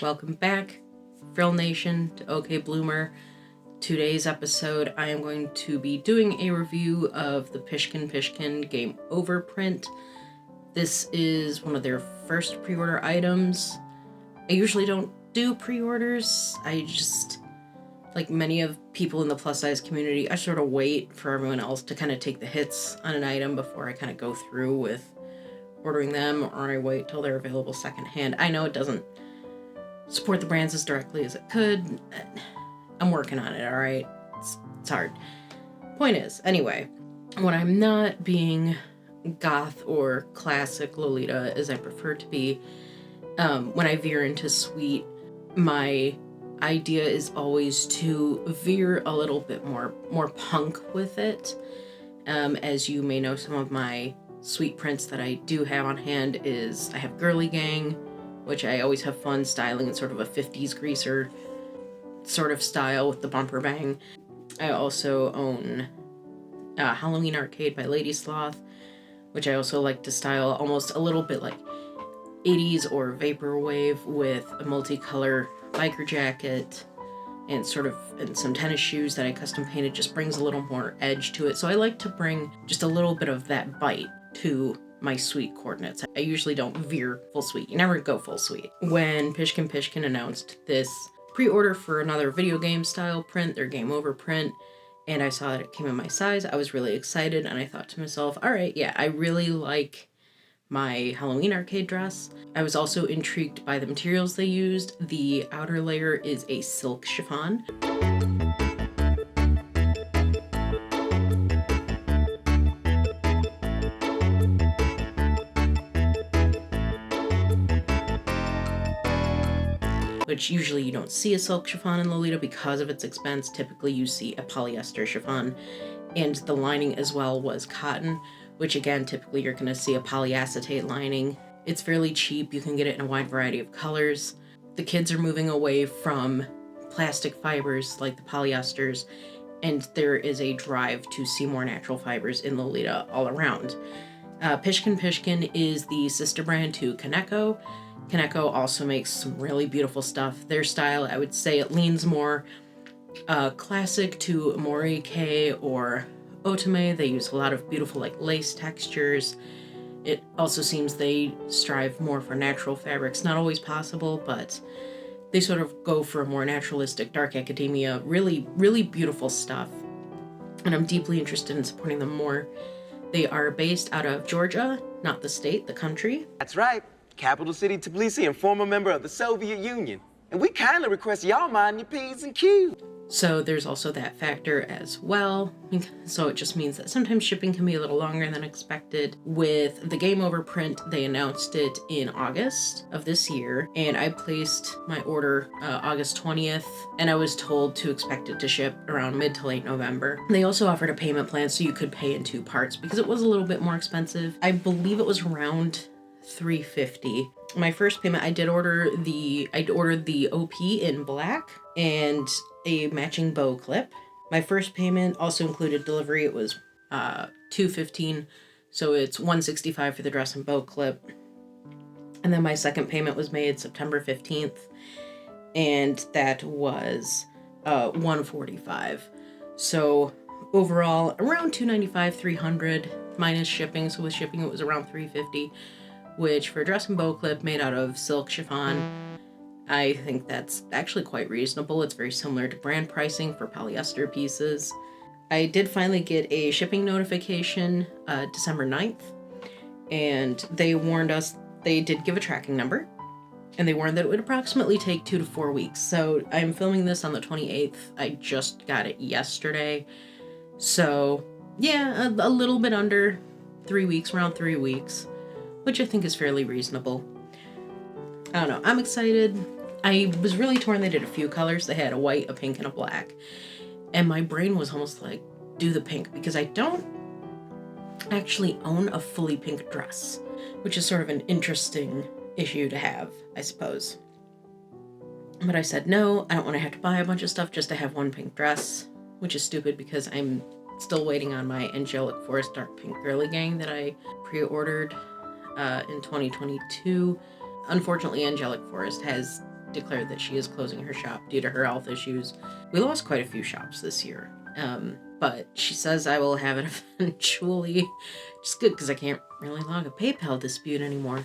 Welcome back, Frill Nation, to OK Bloomer. Today's episode, I am going to be doing a review of the Pyshkin Pyshkin Game Over print. This is one of their first pre-order items. I usually don't do pre-orders. I just, like many of people in the plus-size community, I sort of wait for everyone else to kind of take the hits on an item before I kind of go through with ordering them, or I wait till they're available secondhand. I know it doesn't support the brands as directly as it could. I'm working on it, alright? It's hard. Point is, anyway, when I'm not being goth or classic Lolita as I prefer to be, when I veer into sweet, my idea is always to veer a little bit more punk with it. As you may know, some of my sweet prints that I do have on hand is I have Girly Gang, which I always have fun styling in sort of a 50s greaser sort of style with the bumper bang. I also own Halloween Arcade by Lady Sloth, which I also like to style almost a little bit like 80s or vaporwave with a multicolor biker jacket and some tennis shoes that I custom painted. Just brings a little more edge to it. So I like to bring just a little bit of that bite to my sweet coordinates. I usually don't veer full sweet. You never go full sweet. When Pyshkin Pyshkin announced this pre-order for another video game style print, their Game Over print, and I saw that it came in my size, I was really excited, and I thought to myself, all right, yeah, I really like my Halloween Arcade dress. I was also intrigued by the materials they used. The outer layer is a silk chiffon. Which usually you don't see a silk chiffon in Lolita because of its expense. Typically you see a polyester chiffon, and the lining as well was cotton, which again, typically you're gonna see a polyacetate lining. It's fairly cheap. You can get it in a wide variety of colors. The kids are moving away from plastic fibers like the polyesters, and there is a drive to see more natural fibers in Lolita all around. Pyshkin Pyshkin is the sister brand to Kaneko. Kaneko also makes some really beautiful stuff. Their style, I would say, it leans more classic to Morike or Otome. They use a lot of beautiful like lace textures. It also seems they strive more for natural fabrics. Not always possible, but they sort of go for a more naturalistic, dark academia, really, really beautiful stuff. And I'm deeply interested in supporting them more. They are based out of Georgia, not the state, the country. That's right. Capital City Tbilisi and former member of the Soviet Union. And we kindly request y'all mind your P's and Q's. So there's also that factor as well. So it just means that sometimes shipping can be a little longer than expected. With the Game Over print, they announced it in August of this year, and I placed my order August 20th, and I was told to expect it to ship around mid to late November. They also offered a payment plan so you could pay in 2 parts because it was a little bit more expensive. I believe it was around $350. My first payment, I ordered the OP in black and a matching bow clip. My first payment also included delivery. It was $215, so it's $165 for the dress and bow clip. And then my second payment was made September 15th, and that was $145. So overall, around $295, $300 minus shipping. So with shipping, it was around $350. Which for a dress and bow clip made out of silk chiffon, I think that's actually quite reasonable. It's very similar to brand pricing for polyester pieces. I did finally get a shipping notification December 9th, and they warned us, they did give a tracking number, and they warned that it would approximately take 2 to 4 weeks. So I'm filming this on the 28th. I just got it yesterday. So yeah, a little bit under 3 weeks, around 3 weeks. Which I think is fairly reasonable. I don't know. I'm excited. I was really torn. They did a few colors. They had a white, a pink, and a black. And my brain was almost like, do the pink, because I don't actually own a fully pink dress, which is sort of an interesting issue to have, I suppose. But I said, no, I don't want to have to buy a bunch of stuff just to have one pink dress, which is stupid because I'm still waiting on my Angelic Forest Dark Pink Girly Gang that I pre-ordered in 2022. Unfortunately, Angelic Forest has declared that she is closing her shop due to her health issues. We lost quite a few shops this year. But she says I will have it eventually. Just good, because I can't really log a PayPal dispute anymore.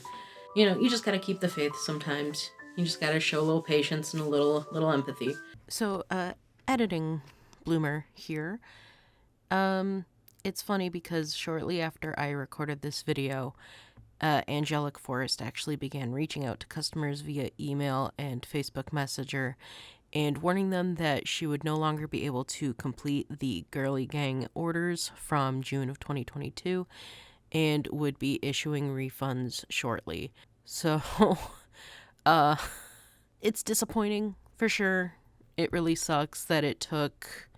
You know, you just gotta keep the faith sometimes. You just gotta show a little patience and a little empathy. So, editing bloomer here. It's funny because shortly after I recorded this video, Angelic Forest actually began reaching out to customers via email and Facebook Messenger and warning them that she would no longer be able to complete the girly gang orders from June of 2022 and would be issuing refunds shortly. So, it's disappointing for sure. It really sucks that it took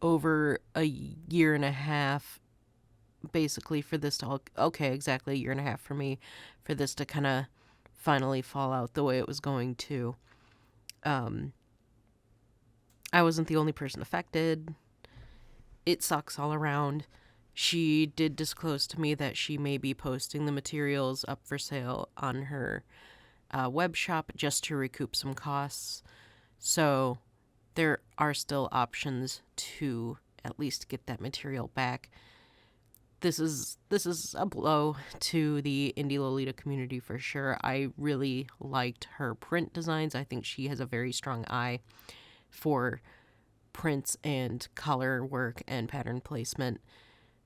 over a year and a half basically for this to exactly a year and a half for me for this to kind of finally fall out the way it was going to. I wasn't the only person affected. It sucks all around. She did disclose to me that she may be posting the materials up for sale on her web shop just to recoup some costs. So there are still options to at least get that material back. This is a blow to the indie Lolita community for sure. I really liked her print designs. I think she has a very strong eye for prints and color work and pattern placement,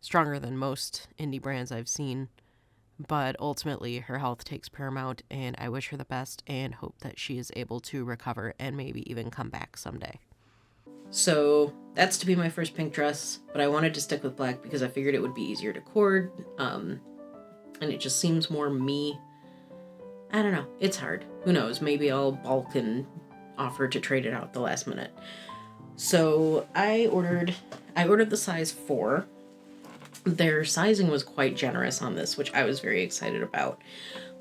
stronger than most indie brands I've seen. But ultimately, her health takes paramount, and I wish her the best and hope that she is able to recover and maybe even come back someday. So that's to be my first pink dress, but I wanted to stick with black because I figured it would be easier to cord, and it just seems more me. I don't know. It's hard. Who knows? Maybe I'll bulk and offer to trade it out the last minute. So I ordered the size 4. Their sizing was quite generous on this, which I was very excited about.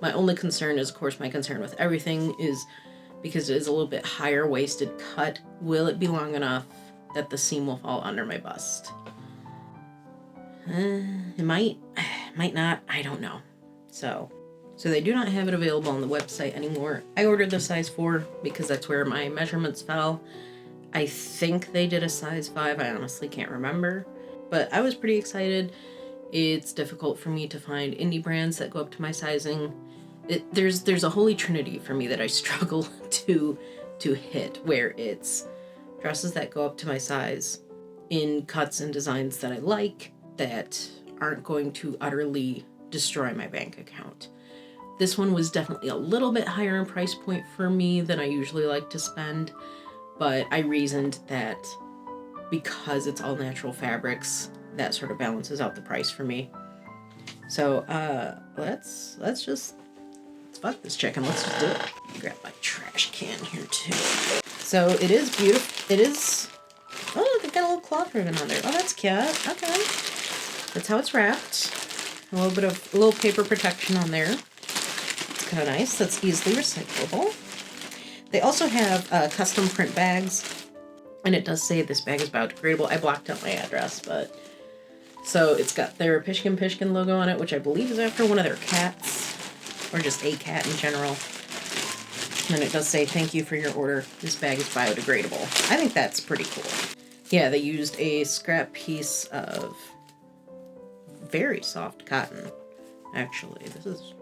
My only concern is, of course, my concern with everything is because it is a little bit higher waisted cut. Will it be long enough that the seam will fall under my bust? It might not. I don't know. So they do not have it available on the website anymore. I ordered the size 4 because that's where my measurements fell. I think they did a size 5. I honestly can't remember. But I was pretty excited. It's difficult for me to find indie brands that go up to my sizing. There's a holy trinity for me that I struggle to hit, where it's dresses that go up to my size in cuts and designs that I like, that aren't going to utterly destroy my bank account. This one was definitely a little bit higher in price point for me than I usually like to spend, but I reasoned that because it's all natural fabrics, that sort of balances out the price for me. So let's fuck this chicken. Let's just do it. Grab my trash can here too. So it is beautiful. It is. Oh, look, I've got a little cloth ribbon on there. Oh, that's cute. Okay, that's how it's wrapped. A little paper protection on there. It's kind of nice. That's easily recyclable. They also have custom print bags. And it does say this bag is biodegradable. I blocked out my address, but... So it's got their Pyshkin Pyshkin logo on it, which I believe is after one of their cats. Or just a cat in general. And it does say, thank you for your order. This bag is biodegradable. I think that's pretty cool. Yeah, they used a scrap piece of very soft cotton. Actually, this is...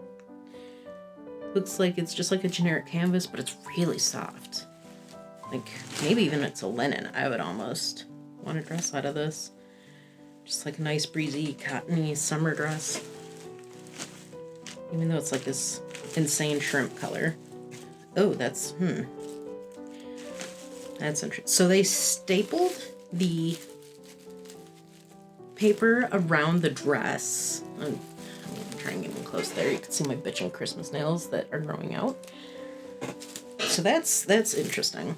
Looks like it's just like a generic canvas, but it's really soft. Like, maybe even it's a linen. I would almost want to dress out of this. Just like a nice, breezy, cottony summer dress. Even though it's like this insane shrimp color. Oh, that's, That's interesting. So they stapled the paper around the dress. I'm trying to get them close there. You can see my bitchin' Christmas nails that are growing out. So that's interesting.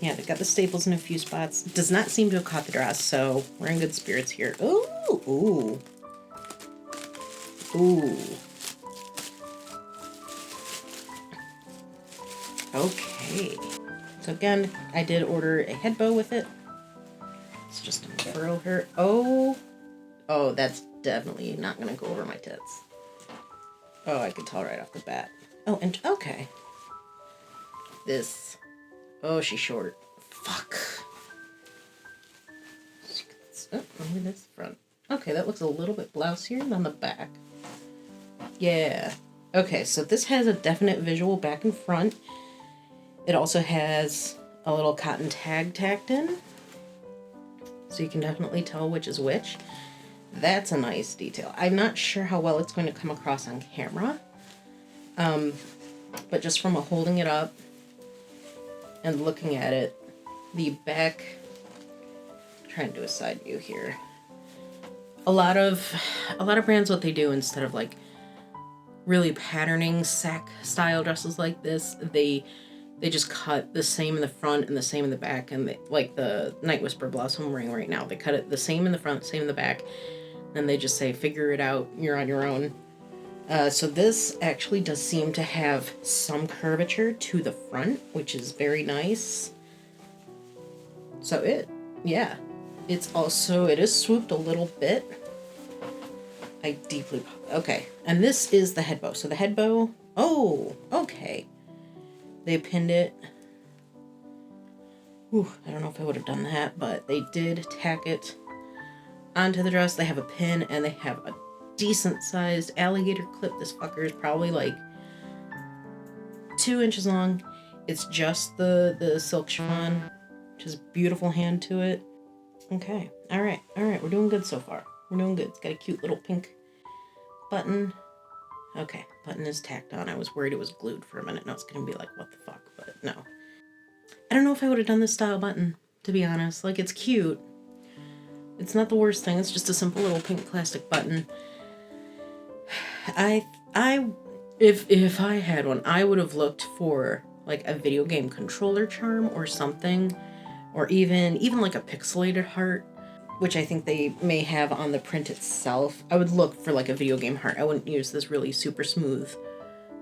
Yeah, they got the staples in a few spots. Does not seem to have caught the dress, so we're in good spirits here. Ooh. Okay. So again, I did order a head bow with it. It's just a furl here. Oh, that's definitely not gonna go over my tits. Oh, I could tell right off the bat. Oh, and okay. this. Oh, she's short. Fuck. Oh, maybe that's the front. Okay, that looks a little bit blousier than the back. Yeah. Okay, so this has a definite visual back and front. It also has a little cotton tag tacked in, so you can definitely tell which is which. That's a nice detail. I'm not sure how well it's going to come across on camera, but just from holding it up and looking at it, the back, I'm trying to do a side view here. A lot of brands, what they do, instead of like really patterning sack style dresses like this, they just cut the same in the front and the same in the back, and like the Night Whisper blouse I'm wearing right now, they cut it the same in the front, same in the back, and they just say, figure it out, you're on your own. So this actually does seem to have some curvature to the front, which is very nice. So it is swooped a little bit. Okay, and this is the head bow. So the head bow, oh, okay. They pinned it. Ooh, I don't know if I would have done that, but they did tack it onto the dress. They have a pin, and they have a decent sized alligator clip. This fucker is probably like 2 inches long. It's just the silk chiffon, which has a beautiful hand to it. Okay, all right, we're doing good so far. We're doing good. It's got a cute little pink button. Okay, button is tacked on. I was worried it was glued for a minute. Now it's gonna be like, what the fuck? But no. I don't know if I would have done this style button, to be honest. Like, it's cute. It's not the worst thing. It's just a simple little pink plastic button. If I had one, I would have looked for like a video game controller charm or something, or even like a pixelated heart, which I think they may have on the print itself. I would look for like a video game heart. I wouldn't use this really super smooth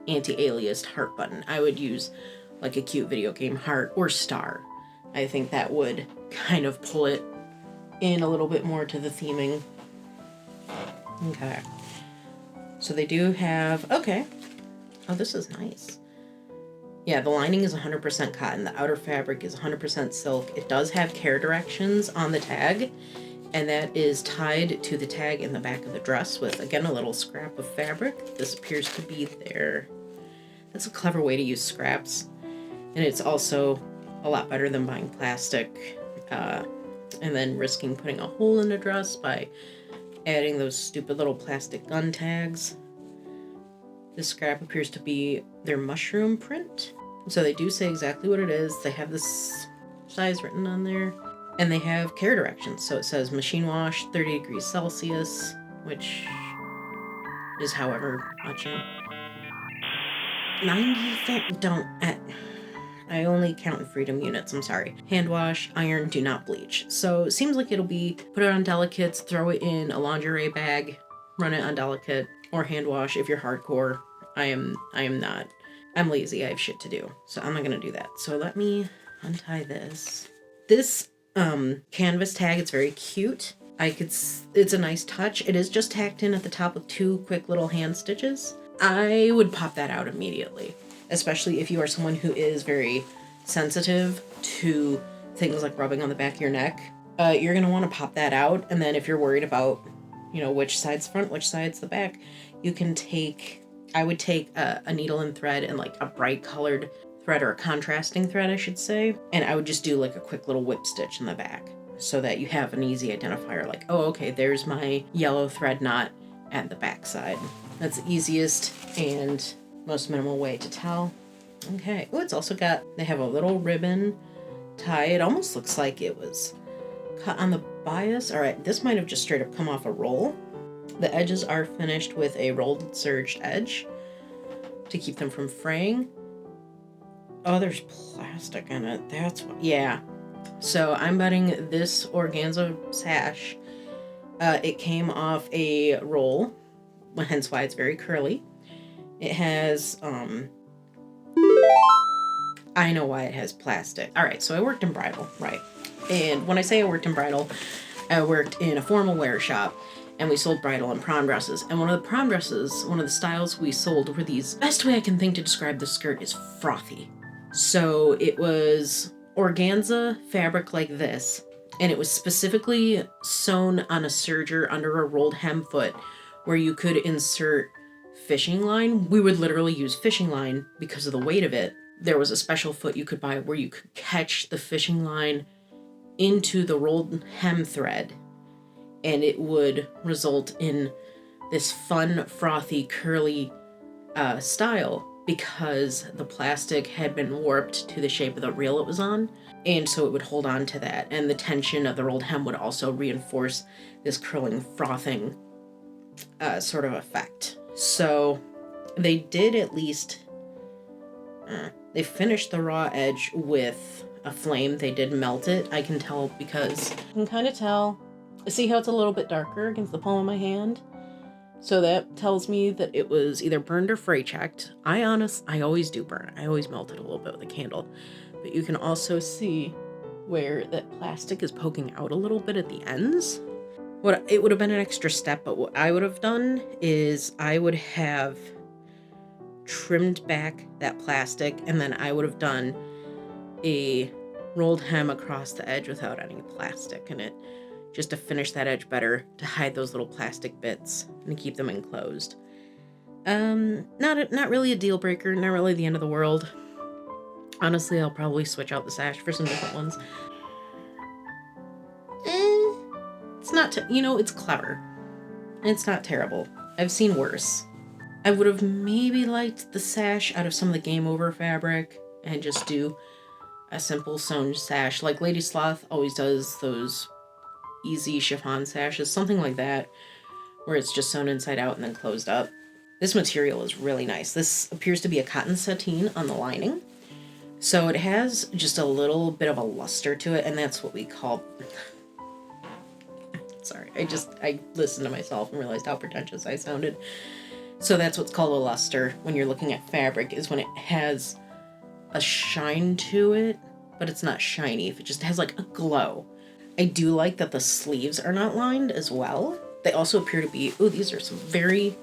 anti-aliased heart button. I would use like a cute video game heart or star. I think that would kind of pull it in a little bit more to the theming. Okay. So they do have, okay. Oh, this is nice. Yeah, the lining is 100% cotton. The outer fabric is 100% silk. It does have care directions on the tag, and that is tied to the tag in the back of the dress with, again, a little scrap of fabric. This appears to be there. That's a clever way to use scraps. And it's also a lot better than buying plastic and then risking putting a hole in a dress by adding those stupid little plastic gun tags. This scrap appears to be their mushroom print. So they do say exactly what it is. They have this size written on there. And they have care directions. So it says machine wash, 30 degrees Celsius, which is however much. 90, I only count in freedom units, I'm sorry. Hand wash, iron, do not bleach. So it seems like it'll be put it on delicates, throw it in a lingerie bag, run it on delicate, or hand wash if you're hardcore. I am not. I'm lazy, I have shit to do. So I'm not gonna do that. So let me untie this. This canvas tag, it's very cute. It's a nice touch. It is just tacked in at the top with 2 quick little hand stitches. I would pop that out immediately, especially if you are someone who is very sensitive to things like rubbing on the back of your neck. You're going to want to pop that out, and then if you're worried about, which side's front, which side's the back, I would take a needle and thread and like a bright colored thread, or a contrasting thread, I should say, and I would just do like a quick little whip stitch in the back so that you have an easy identifier, like, oh, okay, there's my yellow thread knot at the back side. That's the easiest and most minimal way to tell. Okay. Oh, it's also they have a little ribbon tie. It almost looks like it was cut on the bias. All right, this might have just straight up come off a roll. The edges are finished with a rolled serged edge to keep them from fraying. Oh, there's plastic in it. That's what, yeah. So I'm betting this organza sash, it came off a roll, hence why it's very curly. It has, I know why it has plastic. All right, so I worked in bridal, right? And when I say I worked in bridal, I worked in a formal wear shop, and we sold bridal and prom dresses. And one of the styles we sold were these, best way I can think to describe the skirt is frothy. So it was organza fabric like this, and it was specifically sewn on a serger under a rolled hem foot where you could insert fishing line. We would literally use fishing line because of the weight of it. There was a special foot you could buy where you could catch the fishing line into the rolled hem thread, and it would result in this fun, frothy, curly style because the plastic had been warped to the shape of the reel it was on, and so it would hold on to that, and the tension of the rolled hem would also reinforce this curling, frothing sort of effect. So they did at least they finished the raw edge with a flame. They did melt it. I can tell because I can kind of tell. See how it's a little bit darker against the palm of my hand? So that tells me that it was either burned or fray checked. I always do burn. I always melt it a little bit with a candle. But you can also see where that plastic is poking out a little bit at the ends. It would have been an extra step, but what I would have done is I would have trimmed back that plastic, and then I would have done a rolled hem across the edge without any plastic in it, just to finish that edge better, to hide those little plastic bits and keep them enclosed. Not really a deal breaker, not really the end of the world. Honestly, I'll probably switch out the sash for some different ones. It's not, it's clever. It's not terrible. I've seen worse. I would have maybe liked the sash out of some of the Game Over fabric and just do a simple sewn sash. Like Lady Sloth always does those easy chiffon sashes, something like that, where it's just sewn inside out and then closed up. This material is really nice. This appears to be a cotton sateen on the lining. So it has just a little bit of a luster to it, and that's what we call... Sorry, I listened to myself and realized how pretentious I sounded. So that's what's called a luster when you're looking at fabric, is when it has a shine to it, but it's not shiny. If it just has like a glow. I do like that the sleeves are not lined as well. They also appear to be, these are some very,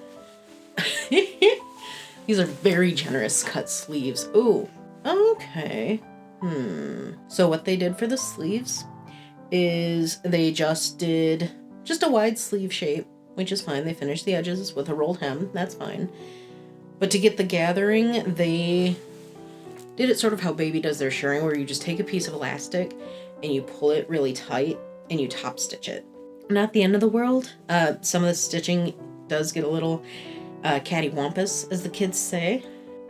these are very generous cut sleeves. Ooh, okay. So what they did for the sleeves is they just did just a wide sleeve shape, which is fine. They finished the edges with a rolled hem. That's fine. But to get the gathering, they did it sort of how Baby does their shirring, where you just take a piece of elastic and you pull it really tight and you top stitch it. Not the end of the world. Some of the stitching does get a little cattywampus, as the kids say.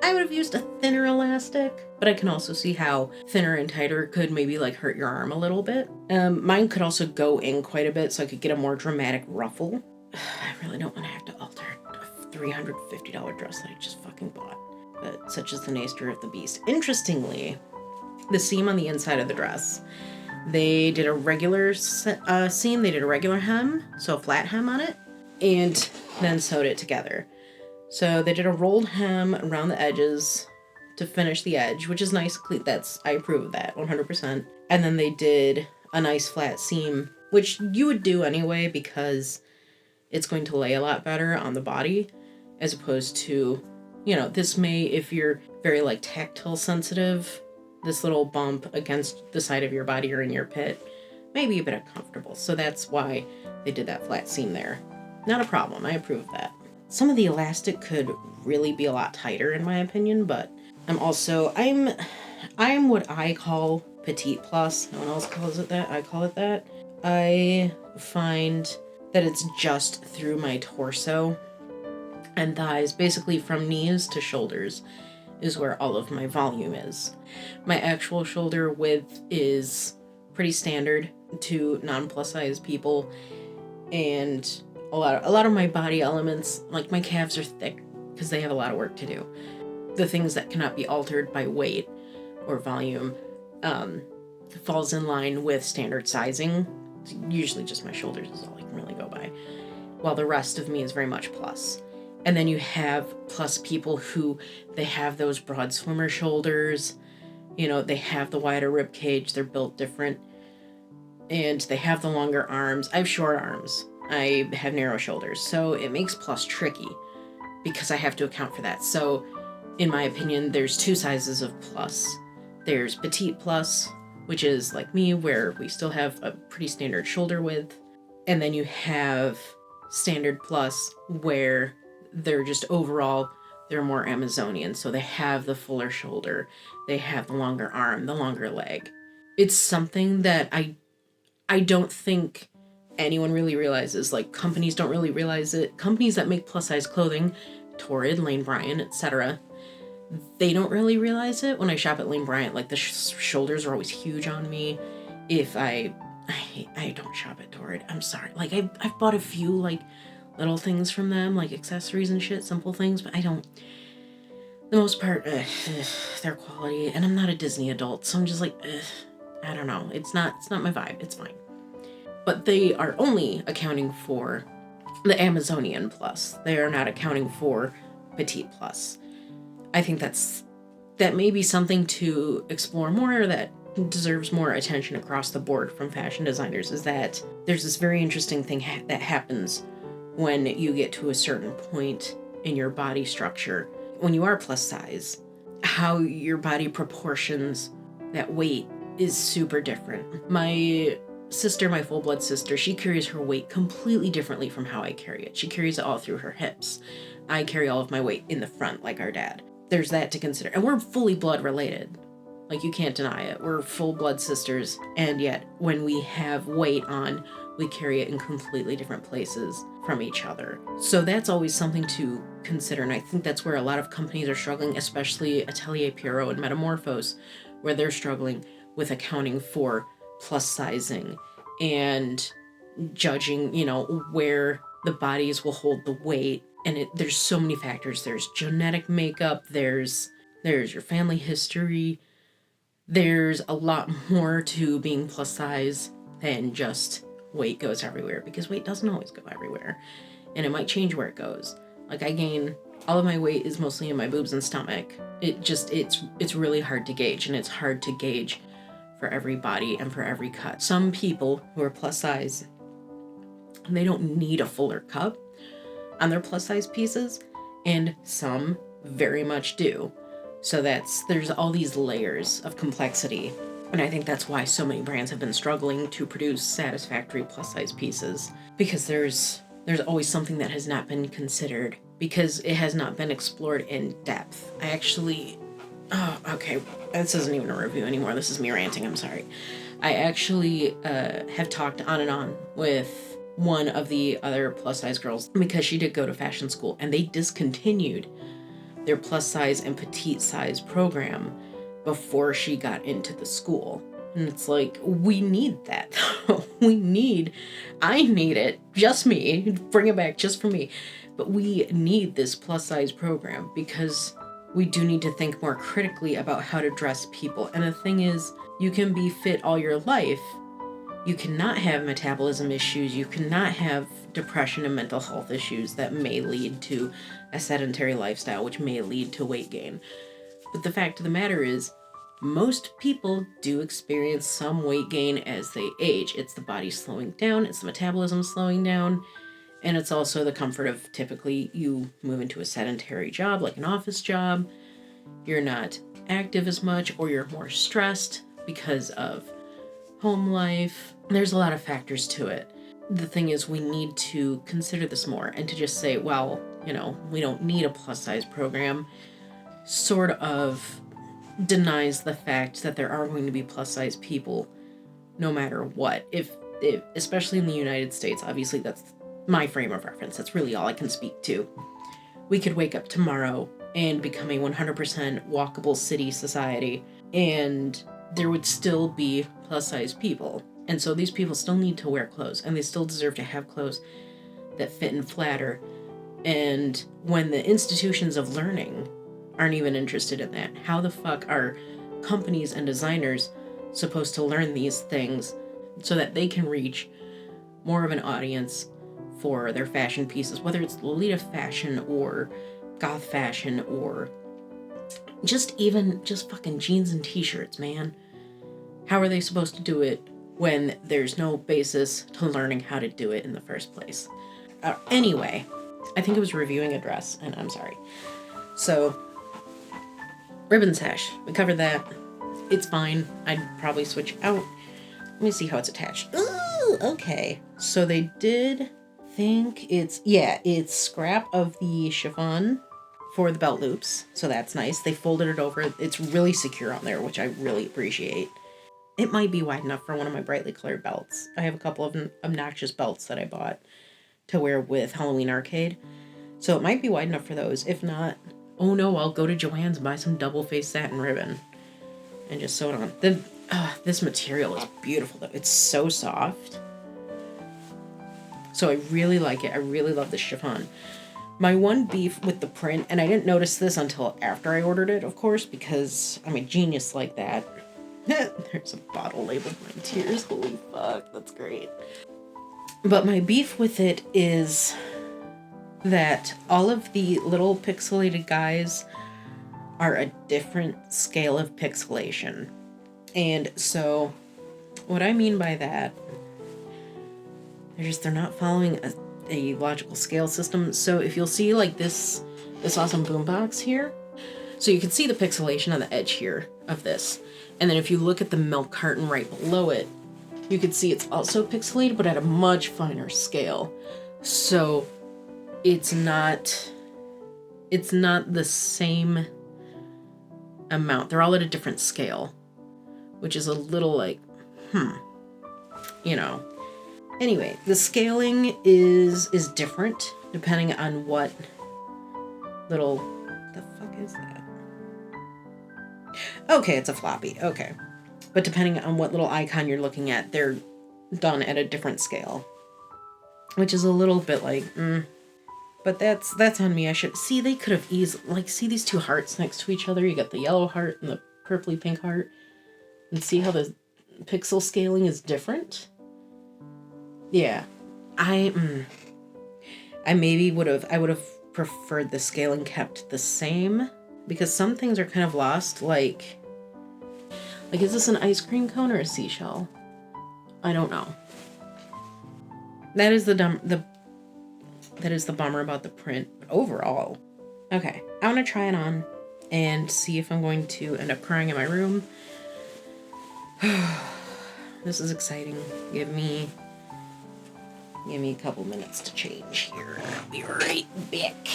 I would have used a thinner elastic, but I can also see how thinner and tighter could maybe like hurt your arm a little bit. Mine could also go in quite a bit so I could get a more dramatic ruffle. I really don't want to have to alter a $350 dress that I just fucking bought. But such is the nature of the beast. Interestingly, the seam on the inside of the dress, they did a regular seam, they did a regular hem, so a flat hem on it, and then sewed it together. So they did a rolled hem around the edges to finish the edge, which is nice. I approve of that 100%. And then they did a nice flat seam, which you would do anyway because it's going to lay a lot better on the body, as opposed to, this may, if you're very like tactile sensitive, this little bump against the side of your body or in your pit may be a bit uncomfortable. So that's why they did that flat seam there. Not a problem. I approve of that. Some of the elastic could really be a lot tighter in my opinion, but I'm what I call petite plus. No one else calls it that. I call it that. I find that it's just through my torso and thighs, basically from knees to shoulders is where all of my volume is. My actual shoulder width is pretty standard to non-plus size people, and a lot of my body elements, like my calves, are thick because they have a lot of work to do. The things that cannot be altered by weight or volume falls in line with standard sizing. Usually just my shoulders is all I can really go by, while the rest of me is very much plus. And then you have plus people who, they have those broad swimmer shoulders, they have the wider rib cage, they're built different, and they have the longer arms. I have short arms. I have narrow shoulders, so it makes plus tricky because I have to account for that. So in my opinion, there's two sizes of plus. There's petite plus, which is like me, where we still have a pretty standard shoulder width. And then you have standard plus, where they're just overall, they're more Amazonian. So they have the fuller shoulder, they have the longer arm, the longer leg. It's something that I don't think anyone really realizes. Like, companies don't really realize it. Companies that make plus size clothing, Torrid, Lane Bryant, etc., they don't really realize it. When I shop at Lane Bryant, like, the shoulders are always huge on me. If I don't shop at Torrid, I'm sorry. Like, I've bought a few, like, little things from them, like accessories and shit, simple things, but I don't. The most part, their quality, and I'm not a Disney adult, so I'm just like, I don't know. It's not my vibe. It's fine. But they are only accounting for the Amazonian plus. They are not accounting for petite plus. I think that may be something to explore more, that deserves more attention across the board from fashion designers, is that there's this very interesting thing that happens when you get to a certain point in your body structure. When you are plus size, how your body proportions that weight is super different. My sister, my full-blood sister, she carries her weight completely differently from how I carry it. She carries it all through her hips. I carry all of my weight in the front, like our dad. There's that to consider. And we're fully blood related. Like, you can't deny it. We're full-blood sisters, and yet when we have weight on, we carry it in completely different places from each other. So that's always something to consider, and I think that's where a lot of companies are struggling, especially Atelier Pierrot and Metamorphose, where they're struggling with accounting for plus sizing and judging, where the bodies will hold the weight. And there's so many factors. There's genetic makeup, there's your family history. There's a lot more to being plus size than just weight goes everywhere, because weight doesn't always go everywhere, and it might change where it goes. Like, I gain, all of my weight is mostly in my boobs and stomach. It's really hard to gauge, and it's hard to gauge for every body and for every cut. Some people who are plus size, they don't need a fuller cup on their plus size pieces, and some very much do. So there's all these layers of complexity. And I think that's why so many brands have been struggling to produce satisfactory plus size pieces, because there's always something that has not been considered, because it has not been explored in depth. This isn't even a review anymore. This is me ranting. I'm sorry. I actually have talked on and on with one of the other plus size girls, because she did go to fashion school, and they discontinued their plus size and petite size program before she got into the school. And it's like, we need that. I need it, just me, bring it back just for me. But we need this plus size program, because we do need to think more critically about how to dress people. And the thing is, you can be fit all your life. You cannot have metabolism issues. You cannot have depression and mental health issues that may lead to a sedentary lifestyle, which may lead to weight gain. But the fact of the matter is, most people do experience some weight gain as they age. It's the body slowing down, it's the metabolism slowing down, and it's also the comfort of, typically, you move into a sedentary job, like an office job. You're not active as much, or you're more stressed because of home life. There's a lot of factors to it. The thing is, we need to consider this more, and to just say, well, we don't need a plus size program, sort of denies the fact that there are going to be plus size people no matter what. If especially in the United States, obviously that's my frame of reference. That's really all I can speak to. We could wake up tomorrow and become a 100% walkable city society, and there would still be plus size people. And so these people still need to wear clothes, and they still deserve to have clothes that fit and flatter. And when the institutions of learning aren't even interested in that, how the fuck are companies and designers supposed to learn these things so that they can reach more of an audience for their fashion pieces, whether it's Lolita fashion or goth fashion or just fucking jeans and t-shirts, man? How are they supposed to do it when there's no basis to learning how to do it in the first place? Anyway, I think it was reviewing a dress, and I'm sorry. So, ribbon sash, we covered that. It's fine. I'd probably switch out. Let me see how it's attached. Ooh, okay. So they did think it's scrap of the chiffon for the belt loops. So that's nice. They folded it over. It's really secure on there, which I really appreciate. It might be wide enough for one of my brightly colored belts. I have a couple of obnoxious belts that I bought to wear with Halloween Arcade. So it might be wide enough for those. If not, oh no, I'll go to Joann's and buy some double-faced satin ribbon and just sew it on. This material is beautiful though. It's so soft. So I really like it. I really love this chiffon. My one beef with the print, and I didn't notice this until after I ordered it, of course, because I'm a genius like that. There's a bottle labeled my tears. Holy fuck, that's great. But my beef with it is that all of the little pixelated guys are a different scale of pixelation. And so what I mean by that, they're not following a logical scale system. So if you'll see like this awesome boombox here, so you can see the pixelation on the edge here of this. And then if you look at the milk carton right below it, you can see it's also pixelated, but at a much finer scale. So it's not the same amount. They're all at a different scale, which is a little like, you know. Anyway, the scaling is different depending on what little, the fuck is that? Okay, it's a floppy. Okay. But depending on what little icon you're looking at, they're done at a different scale, which is a little bit like, But that's on me. I should see. They could have easily, like, see these two hearts next to each other. You got the yellow heart and the purpley pink heart, and see how the pixel scaling is different. Yeah, I maybe would have preferred the scaling kept the same, because some things are kind of lost. Like is this an ice cream cone or a seashell? I don't know. That is the bummer about the print overall. Okay, I want to try it on and see if I'm going to end up crying in my room. This is exciting. Give me a couple minutes to change here. I'll be right back.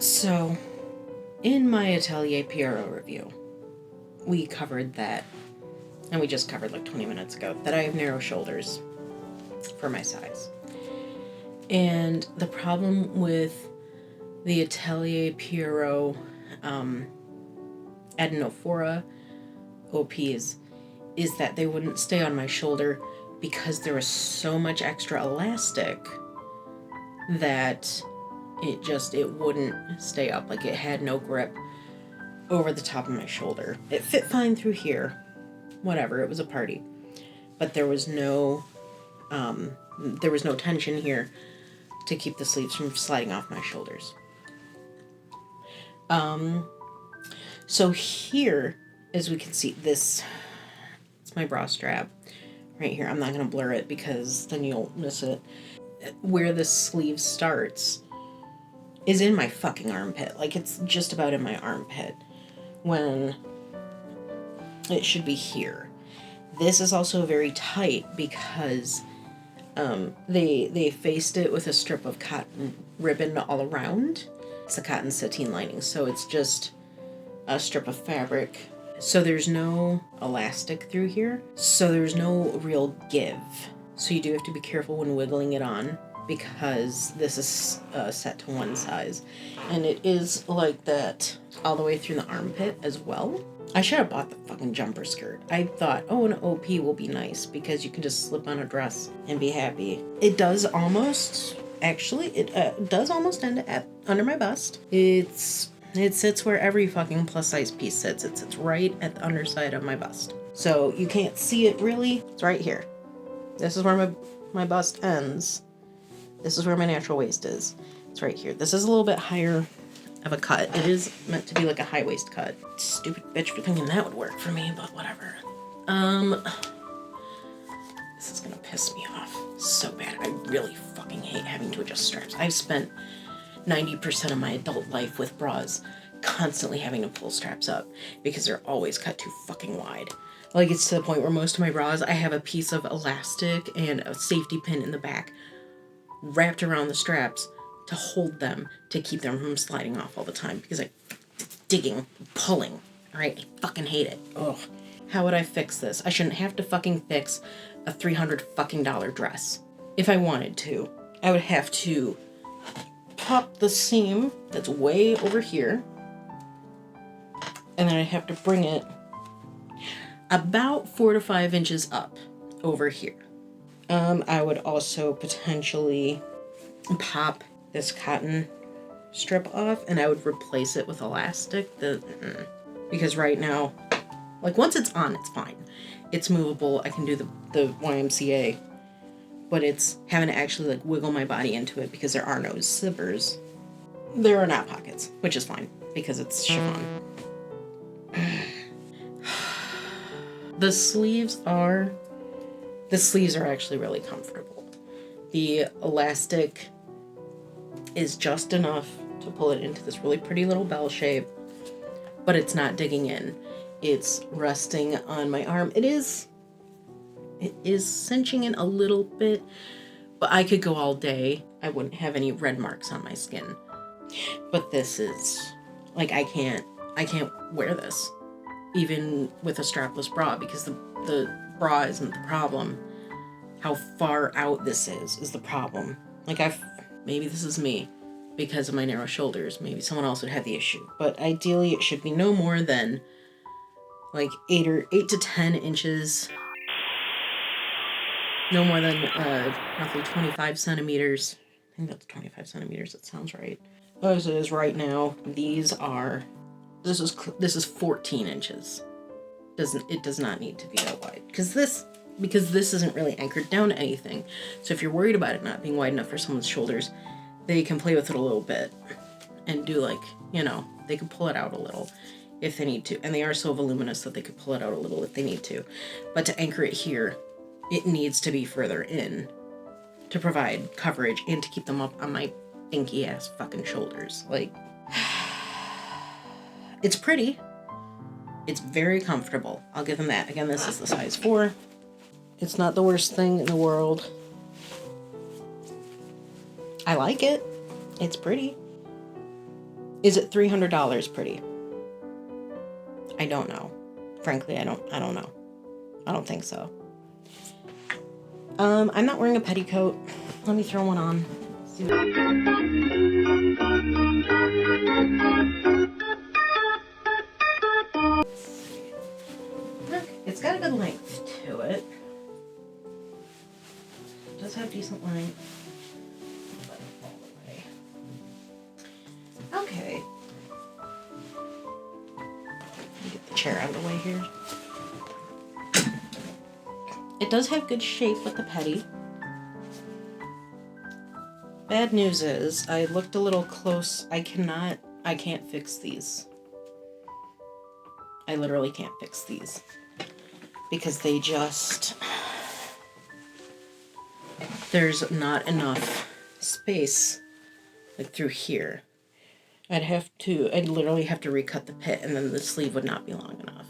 So, in my Atelier PRO review, we covered that, and we just covered like 20 minutes ago, that I have narrow shoulders for my size. And the problem with the Atelier PRO adenophora OPs is that they wouldn't stay on my shoulder because there was so much extra elastic that it wouldn't stay up. Like, it had no grip over the top of my shoulder. It fit fine through here. Whatever, it was a party. But there was no tension here to keep the sleeves from sliding off my shoulders. So here, as we can see, it's my bra strap right here. I'm not going to blur it because then you'll miss it. Where the sleeve starts is in my fucking armpit. Like, it's just about in my armpit when it should be here. This is also very tight because they faced it with a strip of cotton ribbon all around. It's a cotton sateen lining, so it's just a strip of fabric. So there's no elastic through here, so there's no real give. So you do have to be careful when wiggling it on, because this is set to one size, and it is like that all the way through the armpit as well. I should have bought the fucking jumper skirt. I thought, oh, an OP will be nice because you can just slip on a dress and be happy. It does almost, actually, it does almost end at under my bust. It's It sits where every fucking plus size piece sits. It sits right at the underside of my bust. So you can't see it really. It's right here. This is where my bust ends. This is where my natural waist is. It's right here. This is a little bit higher of a cut. It is meant to be like a high waist cut. Stupid bitch for thinking that would work for me, but whatever. This is gonna piss me off so bad. I really fucking hate having to adjust straps. I've spent 90% of my adult life with bras constantly having to pull straps up because they're always cut too fucking wide. Like, it's to the point where most of my bras, I have a piece of elastic and a safety pin in the back wrapped around the straps to hold them, to keep them from sliding off all the time because I'm digging, pulling. All right, I fucking hate it. Ugh. How would I fix this? I shouldn't have to fucking fix a $300 fucking dress. If I wanted to, I would have to pop the seam that's way over here, and then I'd have to bring it about 4 to 5 inches up over here. I would also potentially pop this cotton strip off, and I would replace it with elastic. Because right now, like, once it's on, it's fine. It's movable. I can do the YMCA, but it's having to actually like wiggle my body into it because there are no zippers. There are not pockets, which is fine because it's chiffon. The sleeves are actually really comfortable. The elastic is just enough to pull it into this really pretty little bell shape, but it's not digging in. It's resting on my arm. It is cinching in a little bit, but I could go all day. I wouldn't have any red marks on my skin. But this is, like, I can't wear this, even with a strapless bra, because the bra isn't the problem. How far out this is the problem. Like, maybe this is me because of my narrow shoulders. Maybe someone else would have the issue. But ideally, it should be no more than like 8 to 10 inches. No more than roughly 25 centimeters. I think that's 25 centimeters. That sounds right. As it is right now, this is 14 inches. It does not need to be that wide because this isn't really anchored down to anything. So if you're worried about it not being wide enough for someone's shoulders, they can play with it a little bit and do, like, they can pull it out a little if they need to. And they are so voluminous that they could pull it out a little if they need to. But to anchor it here, it needs to be further in to provide coverage and to keep them up on my dinky ass fucking shoulders. Like, it's pretty. It's very comfortable. I'll give them that. Again, this is the size 4. It's not the worst thing in the world. I like it. It's pretty. Is it $300 pretty? I don't know. Frankly, I don't know. I don't think so. I'm not wearing a petticoat. Let me throw one on. It's got a good length to it. It does have decent length. Let it fall away. Okay. Let me get the chair out of the way here. It does have good shape with the petty. Bad news is, I looked a little close. I can't fix these. I literally can't fix these. Because there's not enough space, like, through here. I'd literally have to recut the pit, and then the sleeve would not be long enough.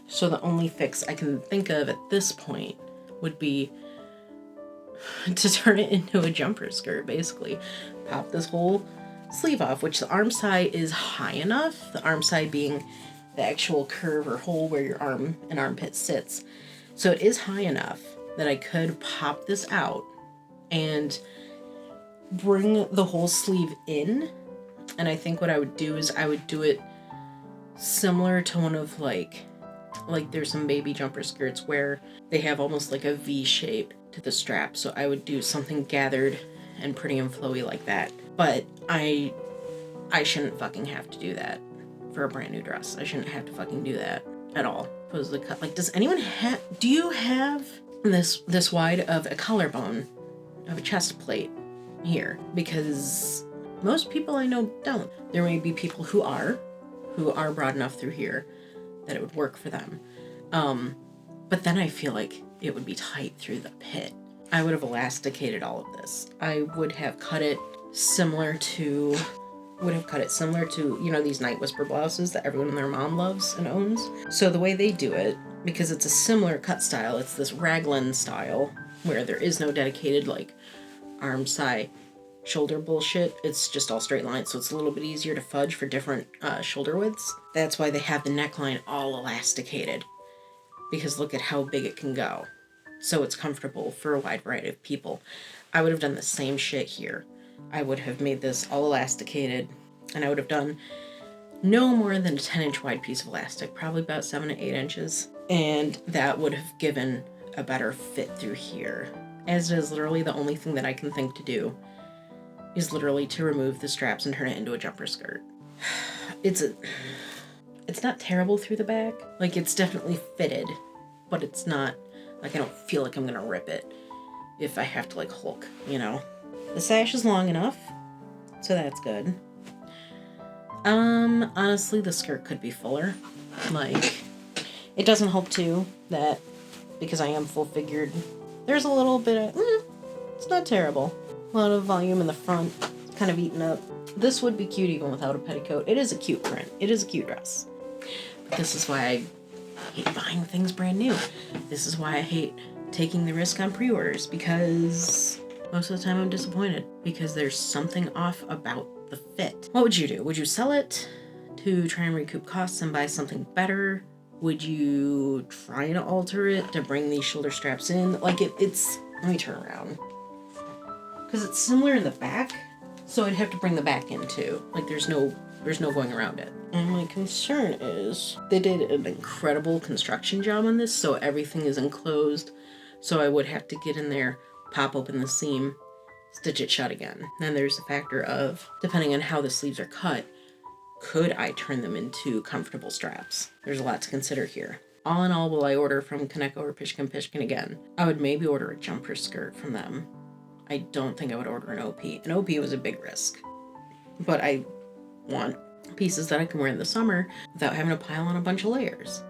So the only fix I can think of at this point would be to turn it into a jumper skirt, basically. Pop this whole sleeve off, which the arm side is high enough, the arm side being the actual curve or hole where your arm and armpit sits. So it is high enough that I could pop this out and bring the whole sleeve in. And I think what I would do is I would do it similar to one of like there's some baby jumper skirts where they have almost like a V shape to the strap. So I would do something gathered and pretty and flowy like that. But I I shouldn't fucking have to do that for a brand new dress. I shouldn't have to fucking do that at all. Pose the cut. Like, does anyone do you have this wide of a collarbone, of a chest plate here? Because most people I know don't. There may be people who are broad enough through here that it would work for them. But then I feel like it would be tight through the pit. I would have elasticated all of this. I would have cut it similar to, these Night Whisper blouses that everyone and their mom loves and owns. So the way they do it, because it's a similar cut style, it's this raglan style where there is no dedicated like arm, side, shoulder bullshit. It's just all straight lines, so it's a little bit easier to fudge for different shoulder widths. That's why they have the neckline all elasticated, because look at how big it can go. So it's comfortable for a wide variety of people. I would have done the same shit here. I would have made this all elasticated, and I would have done no more than a 10-inch wide piece of elastic, probably about 7 to 8 inches. And that would have given a better fit through here. As it is literally the only thing that I can think to do is literally to remove the straps and turn it into a jumper skirt. It's not terrible through the back. Like, it's definitely fitted, but it's not, like, I don't feel like I'm gonna rip it if I have to, like, Hulk, you know? The sash is long enough, so that's good. Honestly, the skirt could be fuller. Like, it doesn't help, too, that because I am full-figured, there's a little bit of, it's not terrible. A lot of volume in the front, it's kind of eaten up. This would be cute even without a petticoat. It is a cute print. It is a cute dress. But this is why I hate buying things brand new. This is why I hate taking the risk on pre-orders, because most of the time I'm disappointed because there's something off about the fit. What would you do? Would you sell it to try and recoup costs and buy something better? Would you try to alter it to bring these shoulder straps in? Like, it's, let me turn around. Because it's similar in the back, so I'd have to bring the back in too. Like, there's no going around it. And my concern is they did an incredible construction job on this, so everything is enclosed. So I would have to get in there, pop open the seam, stitch it shut again. Then there's the factor of, depending on how the sleeves are cut, could I turn them into comfortable straps? There's a lot to consider here. All in all, will I order from Kaneko or Pyshkin Pyshkin again? I would maybe order a jumper skirt from them. I don't think I would order an OP. An OP was a big risk. But I want pieces that I can wear in the summer without having to pile on a bunch of layers.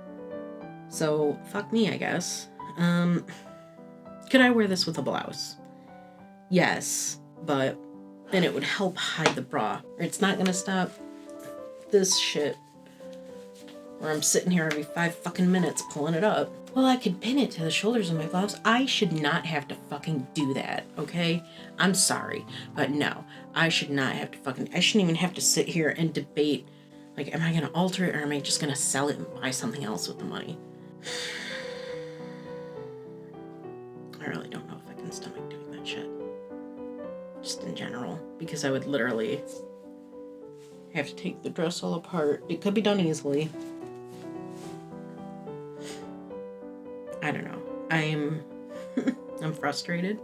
So, fuck me, I guess. Could I wear this with a blouse? Yes, but then it would help hide the bra. It's not gonna stop this shit where I'm sitting here every 5 fucking minutes pulling it up. Well, I could pin it to the shoulders of my blouse. I should not have to fucking do that, okay? I'm sorry, but no. I should not have to I shouldn't even have to sit here and debate, like, am I gonna alter it or am I just gonna sell it and buy something else with the money? I really don't know if I can stomach doing that shit. Just in general, because I would literally have to take the dress all apart. It could be done easily. I don't know. I'm frustrated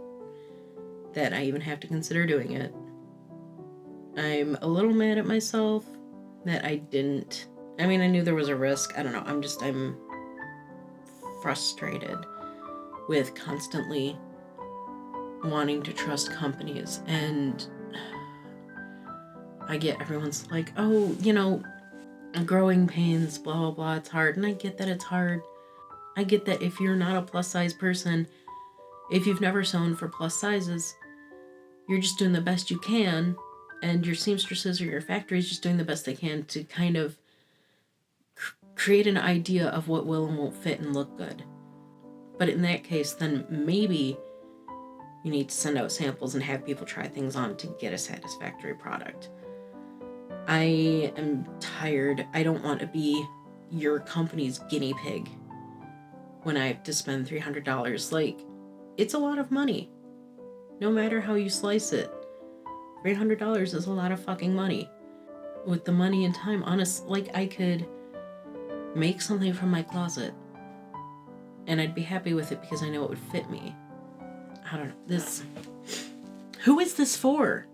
that I even have to consider doing it. I'm a little mad at myself that I didn't. I mean, I knew there was a risk. I don't know. I'm frustrated with constantly wanting to trust companies, and I get everyone's like, oh, growing pains, blah, blah, blah, it's hard. And I get that it's hard. I get that if you're not a plus size person, if you've never sewn for plus sizes, you're just doing the best you can, and your seamstresses or your factory is just doing the best they can to kind of create an idea of what will and won't fit and look good. But in that case, then maybe you need to send out samples and have people try things on to get a satisfactory product. I am tired. I don't want to be your company's guinea pig when I have to spend $300. Like, it's a lot of money. No matter how you slice it. $300 is a lot of fucking money. With the money and time, like, I could make something from my closet and I'd be happy with it because I know it would fit me. I don't know. Who is this for?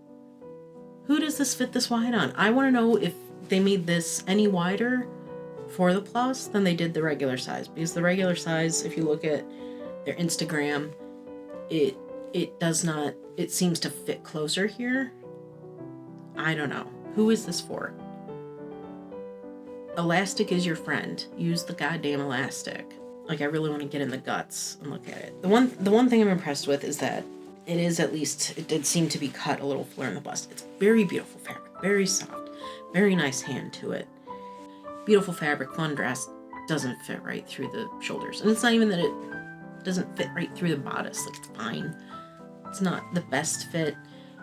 Who does this fit this wide on? I want to know if they made this any wider for the plus than they did the regular size. Because the regular size, if you look at their Instagram, it does not, it seems to fit closer here. I don't know. Who is this for? Elastic is your friend. Use the goddamn elastic. Like, I really want to get in the guts and look at it. The one thing I'm impressed with is that it is, at least, it did seem to be cut a little flare in the bust. It's very beautiful fabric, very soft, very nice hand to it. Beautiful fabric, fun dress, doesn't fit right through the shoulders. And it's not even that it doesn't fit right through the bodice, like, it's fine. It's not the best fit.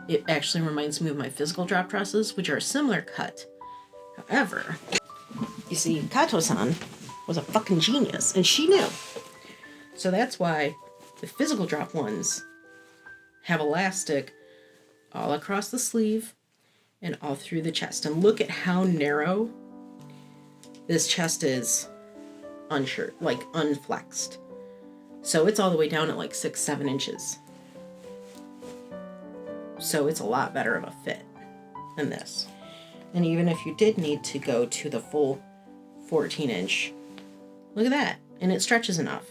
It actually reminds me of my physical drop dresses, which are a similar cut. However, you see, Kato-san was a fucking genius, and she knew. So that's why the physical drop ones have elastic all across the sleeve and all through the chest. And look at how narrow this chest is unflexed. So it's all the way down at like 6-7 inches. So it's a lot better of a fit than this. And even if you did need to go to the full 14-inch, look at that. And it stretches enough.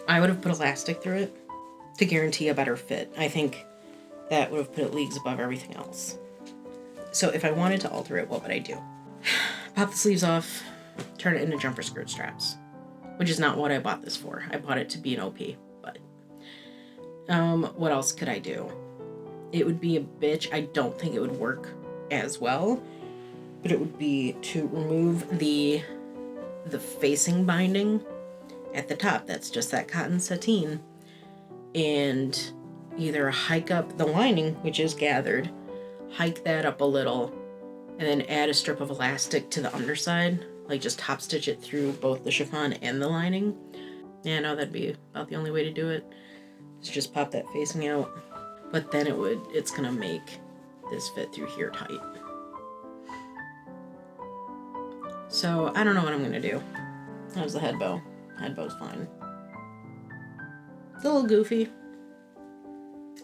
I would have put elastic through it to guarantee a better fit. I think that would have put it leagues above everything else. So if I wanted to alter it, what would I do? Pop the sleeves off, turn it into jumper skirt straps, which is not what I bought this for. I bought it to be an OP, but what else could I do? It would be a bitch. I don't think it would work as well, but it would be to remove the facing binding at the top. That's just that cotton sateen, and either hike up the lining, which is gathered, hike that up a little, and then add a strip of elastic to the underside, like just top stitch it through both the chiffon and the lining. Yeah, no, that'd be about the only way to do it. Is just pop that facing out. But then it's gonna make this fit through here tight. So I don't know what I'm gonna do. How's the head bow? Head bow's fine. It's a little goofy.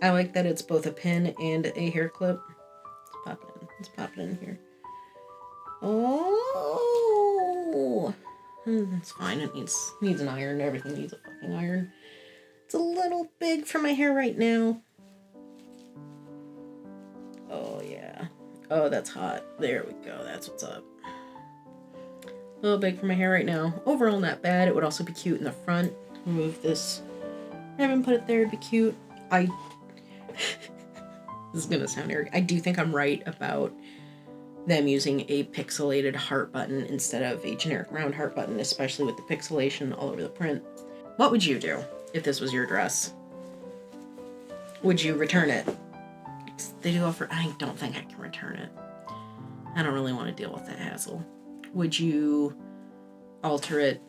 I like that it's both a pin and a hair clip. Let's pop it in here. Oh, it's fine. It needs an iron. Everything needs a fucking iron. It's a little big for my hair right now. Oh yeah. Oh, that's hot. There we go. That's what's up. A little big for my hair right now. Overall, not bad. It would also be cute in the front. Remove this. I haven't put it there. It'd be cute. This is gonna sound arrogant. I do think I'm right about them using a pixelated heart button instead of a generic round heart button, especially with the pixelation all over the print. What would you do if this was your dress? Would you return it? They do offer. I don't think I can return it. I don't really want to deal with that hassle. Would you alter it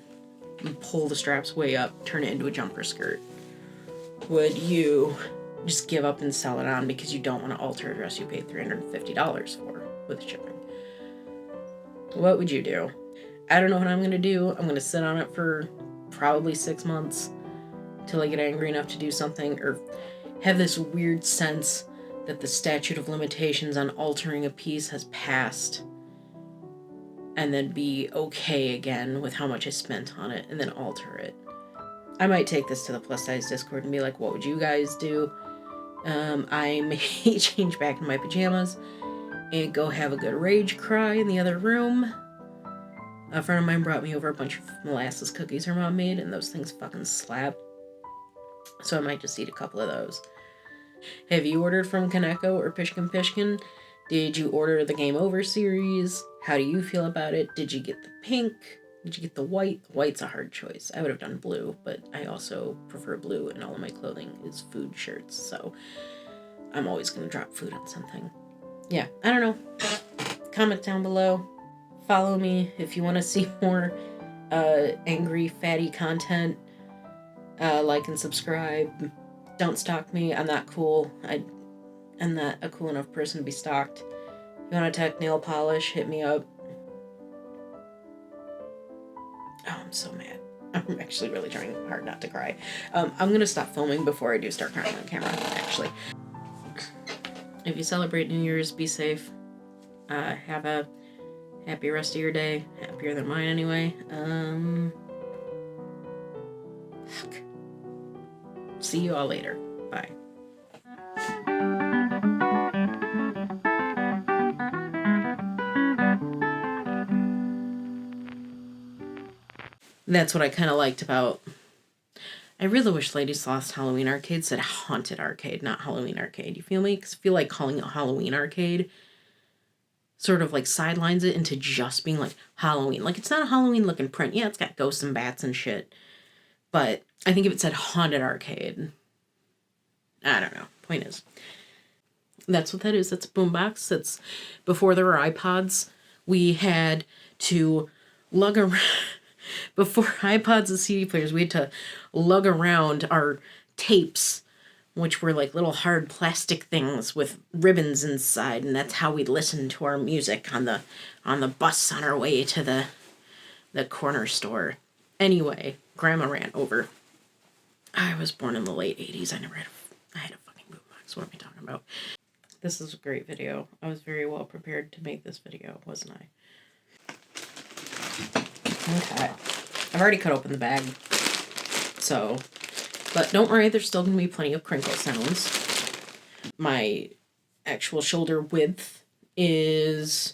and pull the straps way up, turn it into a jumper skirt? Would you just give up and sell it on because you don't want to alter a dress you paid $350 for with shipping? What would you do? I don't know what I'm going to do. I'm going to sit on it for probably 6 months till I get angry enough to do something, or have this weird sense that the statute of limitations on altering a piece has passed, and then be okay again with how much I spent on it, and then alter it. I might take this to the plus size Discord and be like, what would you guys do? I may change back in my pajamas and go have a good rage cry in the other room. A friend of mine brought me over a bunch of molasses cookies her mom made, and those things fucking slap. So I might just eat a couple of those. Have you ordered from Kaneko or Pyshkin Pyshkin? Did you order the Game Over series? How do you feel about it? Did you get the pink? Did you get the white? The white's a hard choice. I would have done blue, but I also prefer blue, and all of my clothing is food shirts, so I'm always going to drop food on something. Yeah, I don't know. Comment down below. Follow me if you want to see more angry, fatty content. Like and subscribe. Don't stalk me. I'm not cool. I'm not a cool enough person to be stalked. If you want to attack nail polish, hit me up. Oh, I'm so mad. I'm actually really trying hard not to cry. I'm going to stop filming before I do start crying on camera, actually. If you celebrate New Year's, be safe. Have a happy rest of your day. Happier than mine anyway. Fuck. See you all later. Bye. That's what I kind of liked about... I really wish Ladies Lost Halloween Arcade said Haunted Arcade, not Halloween Arcade. You feel me? Because I feel like calling it Halloween Arcade sort of like sidelines it into just being like Halloween. Like, it's not a Halloween looking print. Yeah, it's got ghosts and bats and shit. But I think if it said Haunted Arcade, I don't know. Point is, that's what that is. That's a boombox. That's before there were iPods. We had to lug around... Before iPods and CD players, we had to lug around our tapes, which were like little hard plastic things with ribbons inside, and that's how we'd listen to our music on the bus on our way to the corner store. Anyway, Grandma ran over. I was born in the late 80s. I had a fucking boombox. What am I talking about? This is a great video. I was very well prepared to make this video, wasn't I? Okay. I've already cut open the bag. So, but don't worry, there's still going to be plenty of crinkle sounds. My actual shoulder width is